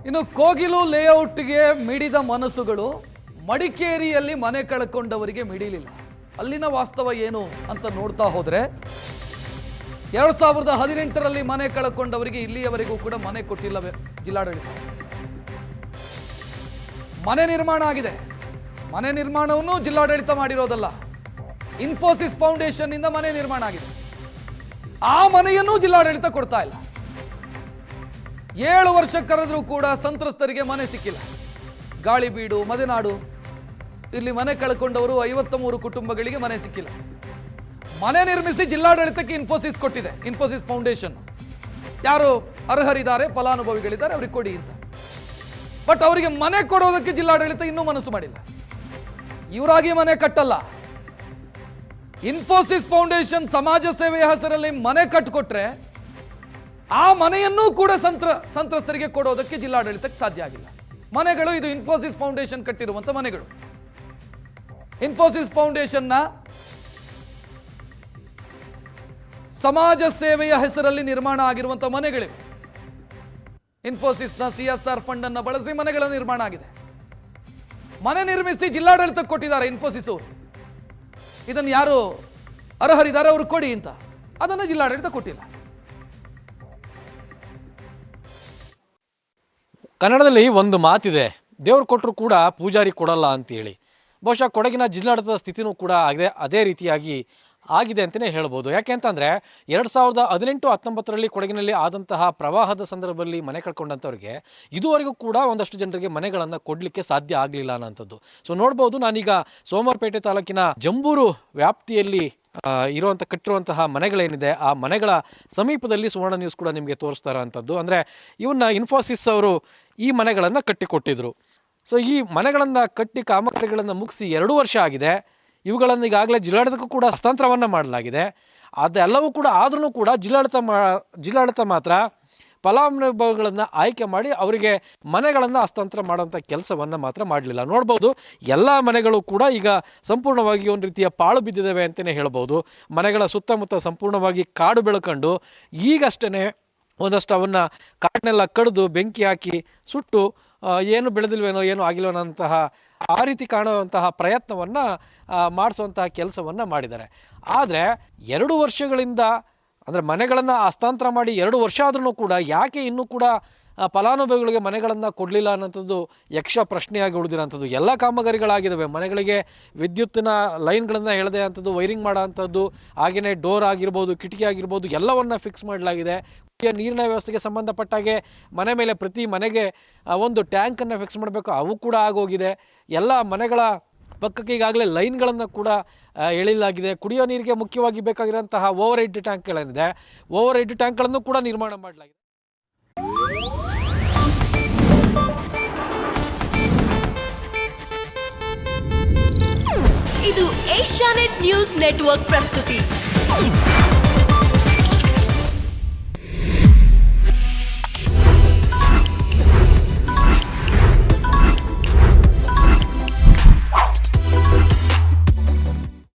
ಇನ್ನು ಕೋಗಿಲು ಲೇಔಟ್ಗೆ ಮಿಡಿದ ಮನಸ್ಸುಗಳು ಮಡಿಕೇರಿಯಲ್ಲಿ ಮನೆ ಕಳ್ಕೊಂಡವರಿಗೆ ಮಿಡಿಲಿಲ್ಲ. ಅಲ್ಲಿನ ವಾಸ್ತವ ಏನು ಅಂತ ನೋಡ್ತಾ ಹೋದ್ರೆ 2018ರಲ್ಲಿ ಮನೆ ಕಳ್ಕೊಂಡವರಿಗೆ ಇಲ್ಲಿಯವರೆಗೂ ಕೂಡ ಮನೆ ಕೊಟ್ಟಿಲ್ಲ ಜಿಲ್ಲಾಡಳಿತ. ಮನೆ ನಿರ್ಮಾಣ ಆಗಿದೆ. ಮನೆ ನಿರ್ಮಾಣವನ್ನು ಜಿಲ್ಲಾಡಳಿತ ಮಾಡಿರೋದಲ್ಲ, ಇನ್ಫೋಸಿಸ್ ಫೌಂಡೇಶನ್ ಇಂದ ಮನೆ ನಿರ್ಮಾಣ ಆಗಿದೆ. ಆ ಮನೆಯನ್ನು ಜಿಲ್ಲಾಡಳಿತ ಕೊಡ್ತಾ ಇಲ್ಲ. 7 ವರ್ಷ ಕರೆದ್ರೂ ಕೂಡ ಸಂತ್ರಸ್ತರಿಗೆ ಮನೆ ಸಿಕ್ಕಿಲ್ಲ. ಗಾಳಿಬೀಡು, ಮದೆನಾಡು ಇಲ್ಲಿ ಮನೆ ಕಳ್ಕೊಂಡವರು 53 ಕುಟುಂಬಗಳಿಗೆ ಮನೆ ಸಿಕ್ಕಿಲ್ಲ. ಮನೆ ನಿರ್ಮಿಸಿ ಜಿಲ್ಲಾಡಳಿತಕ್ಕೆ ಇನ್ಫೋಸಿಸ್ ಕೊಟ್ಟಿದೆ. ಇನ್ಫೋಸಿಸ್ ಫೌಂಡೇಶನ್ ಯಾರು ಅರ್ಹರಿದ್ದಾರೆ, ಫಲಾನುಭವಿಗಳಿದ್ದಾರೆ, ಅವ್ರಿಗೆ ಕೊಡಿ ಅಂತ. ಬಟ್ ಅವರಿಗೆ ಮನೆ ಕೊಡೋದಕ್ಕೆ ಜಿಲ್ಲಾಡಳಿತ ಇನ್ನೂ ಮನಸ್ಸು ಮಾಡಿಲ್ಲ. ಇವರಾಗಿ ಮನೆ ಕಟ್ಟಲ್ಲ. ಇನ್ಫೋಸಿಸ್ ಫೌಂಡೇಶನ್ ಸಮಾಜ ಸೇವೆಯ ಹೆಸರಲ್ಲಿ ಮನೆ ಕಟ್ಟಿಕೊಟ್ರೆ ಆ ಮನೆಯನ್ನೂ ಕೂಡ ಸಂತ್ರಸ್ತರಿಗೆ ಕೊಡೋದಕ್ಕೆ ಜಿಲ್ಲಾಡಳಿತಕ್ಕೆ ಸಾಧ್ಯ ಆಗಿಲ್ಲ. ಮನೆಗಳು ಇದು ಇನ್ಫೋಸಿಸ್ ಫೌಂಡೇಶನ್ ಕಟ್ಟಿರುವಂತ ಮನೆಗಳು. ಇನ್ಫೋಸಿಸ್ ಫೌಂಡೇಶನ್ನ ಸಮಾಜ ಸೇವೆಯ ಹೆಸರಲ್ಲಿ ನಿರ್ಮಾಣ ಆಗಿರುವಂತ ಮನೆಗಳಿವೆ. ಇನ್ಫೋಸಿಸ್ನ CSR ಫಂಡ್ ಅನ್ನು ಬಳಸಿ ಮನೆಗಳ ನಿರ್ಮಾಣ ಆಗಿದೆ. ಮನೆ ನಿರ್ಮಿಸಿ ಜಿಲ್ಲಾಡಳಿತಕ್ಕೆ ಕೊಟ್ಟಿದ್ದಾರೆ ಇನ್ಫೋಸಿಸ್ ಅವರು. ಇದನ್ನು ಯಾರು ಅರ್ಹರಿದ್ದಾರೆ ಅವರು ಕೊಡಿ ಅಂತ, ಅದನ್ನು ಜಿಲ್ಲಾಡಳಿತ ಕೊಟ್ಟಿಲ್ಲ. ಕನ್ನಡದಲ್ಲಿ ಒಂದು ಮಾತಿದೆ, ದೇವ್ರು ಕೊಟ್ಟರು ಕೂಡ ಪೂಜಾರಿ ಕೊಡಲ್ಲ ಅಂತೇಳಿ. ಬಹುಶಃ ಕೊಡಗಿನ ಜಿಲ್ಲಾಡಳಿತದ ಸ್ಥಿತಿನೂ ಕೂಡ ಅದೇ ರೀತಿಯಾಗಿ ಆಗಿದೆ ಅಂತಲೇ ಹೇಳ್ಬೋದು. ಯಾಕೆ ಅಂತಂದರೆ 2018-19ರಲ್ಲಿ ಕೊಡಗಿನಲ್ಲಿ ಆದಂತಹ ಪ್ರವಾಹದ ಸಂದರ್ಭದಲ್ಲಿ ಮನೆ ಕಳ್ಕೊಂಡಂಥವ್ರಿಗೆ ಇದುವರೆಗೂ ಕೂಡ ಒಂದಷ್ಟು ಜನರಿಗೆ ಮನೆಗಳನ್ನು ಕೊಡಲಿಕ್ಕೆ ಸಾಧ್ಯ ಆಗಲಿಲ್ಲ ಅನ್ನೋಂಥದ್ದು. ಸೊ ನೋಡ್ಬೋದು, ನಾನೀಗ ಸೋಮವಾರಪೇಟೆ ತಾಲೂಕಿನ ಜಂಬೂರು ವ್ಯಾಪ್ತಿಯಲ್ಲಿ ಕಟ್ಟಿರುವಂತಹ ಮನೆಗಳೇನಿದೆ ಆ ಮನೆಗಳ ಸಮೀಪದಲ್ಲಿ ಸುವರ್ಣ ನ್ಯೂಸ್ ಕೂಡ ನಿಮಗೆ ತೋರಿಸ್ತಾ ಇರೋಂಥದ್ದು. ಅಂದರೆ ಇವನ್ನ ಇನ್ಫೋಸಿಸ್ ಅವರು ಈ ಮನೆಗಳನ್ನು ಕಟ್ಟಿಕೊಟ್ಟಿದ್ರು. ಸೊ ಈ ಮನೆಗಳನ್ನು ಕಟ್ಟಿ ಕಾಮಗಾರಿಗಳನ್ನು ಮುಗಿಸಿ 2 ವರ್ಷ ಆಗಿದೆ. ಇವುಗಳನ್ನು ಈಗಾಗಲೇ ಜಿಲ್ಲಾಡಳಿತಕ್ಕೂ ಕೂಡ ಹಸ್ತಾಂತರವನ್ನು ಮಾಡಲಾಗಿದೆ. ಅದೆಲ್ಲವೂ ಕೂಡ ಆದ್ರೂ ಕೂಡ ಜಿಲ್ಲಾಡಳಿತ ಮಾತ್ರ ಫಲಾನುಭವಿಗಳನ್ನು ಆಯ್ಕೆ ಮಾಡಿ ಅವರಿಗೆ ಮನೆಗಳನ್ನು ಹಸ್ತಾಂತರ ಮಾಡೋಂಥ ಕೆಲಸವನ್ನು ಮಾತ್ರ ಮಾಡಲಿಲ್ಲ. ನೋಡ್ಬೋದು, ಎಲ್ಲ ಮನೆಗಳು ಕೂಡ ಈಗ ಸಂಪೂರ್ಣವಾಗಿ ಒಂದು ರೀತಿಯ ಪಾಳು ಬಿದ್ದಿದ್ದಾವೆ ಅಂತಲೇ ಹೇಳ್ಬೋದು. ಮನೆಗಳ ಸುತ್ತಮುತ್ತ ಸಂಪೂರ್ಣವಾಗಿ ಕಾಡು ಬೆಳ್ಕೊಂಡು ಈಗಷ್ಟೇ ಒಂದಷ್ಟು ಅವನ್ನು ಕಾಡನ್ನೆಲ್ಲ ಕಡಿದು ಬೆಂಕಿ ಹಾಕಿ ಸುಟ್ಟು ಏನು ಬೆಳೆದಿಲ್ವೇನೋ ಏನೋ ಆಗಿಲ್ವೇನೋಂತಹ ಆ ರೀತಿ ಕಾಣುವಂತಹ ಪ್ರಯತ್ನವನ್ನು ಮಾಡಿಸುವಂತಹ ಕೆಲಸವನ್ನು ಮಾಡಿದ್ದಾರೆ. ಆದರೆ 2 ವರ್ಷಗಳಿಂದ ಅಂದರೆ ಮನೆಗಳನ್ನು ಹಸ್ತಾಂತರ ಮಾಡಿ 2 ವರ್ಷ ಆದ್ರೂ ಕೂಡ ಯಾಕೆ ಇನ್ನೂ ಕೂಡ ಫಲಾನುಭವಿಗಳಿಗೆ ಮನೆಗಳನ್ನು ಕೊಡಲಿಲ್ಲ ಅನ್ನೋಂಥದ್ದು ಯಕ್ಷ ಪ್ರಶ್ನೆಯಾಗಿ ಉಳಿದಿರೋಂಥದ್ದು. ಎಲ್ಲ ಕಾಮಗಾರಿಗಳಾಗಿದ್ದಾವೆ. ಮನೆಗಳಿಗೆ ವಿದ್ಯುತ್ತಿನ ಲೈನ್ಗಳನ್ನು ಎಳೆದೆ ಅಂಥದ್ದು, ವೈರಿಂಗ್ ಮಾಡೋ ಅಂಥದ್ದು, ಹಾಗೆಯೇ ಡೋರ್ ಆಗಿರ್ಬೋದು, ಕಿಟಕಿ ಆಗಿರ್ಬೋದು, ಎಲ್ಲವನ್ನು ಫಿಕ್ಸ್ ಮಾಡಲಾಗಿದೆ. ನೀರಿನ ವ್ಯವಸ್ಥೆಗೆ ಸಂಬಂಧಪಟ್ಟಾಗೆ ಮನೆ ಮೇಲೆ ಪ್ರತಿ ಮನೆಗೆ ಒಂದು ಟ್ಯಾಂಕನ್ನು ಫಿಕ್ಸ್ ಮಾಡಬೇಕು, ಅವು ಕೂಡ ಆಗೋಗಿದೆ. ಎಲ್ಲ ಮನೆಗಳ ಪಕ್ಕಕ್ಕೆ ಈಗಾಗಲೇ ಲೈನ್ಗಳನ್ನು ಕೂಡ ಎಳೆಯಲಾಗಿದೆ. ಕುಡಿಯೋ ನೀರಿಗೆ ಮುಖ್ಯವಾಗಿ ಬೇಕಾಗಿರೋಂತಹ ಓವರ್ ಹೆಡ್ ಟ್ಯಾಂಕ್ಗಳೇನಿದೆ, ಓವರ್ ಹೆಡ್ ಟ್ಯಾಂಕ್ಗಳನ್ನು ಕೂಡ ನಿರ್ಮಾಣ ಮಾಡಲಾಗಿದೆ. ಇದು ಏಷ್ಯಾನೆಟ್ ನ್ಯೂಸ್ ನೆಟ್ವರ್ಕ್ ಪ್ರಸ್ತುತಿ.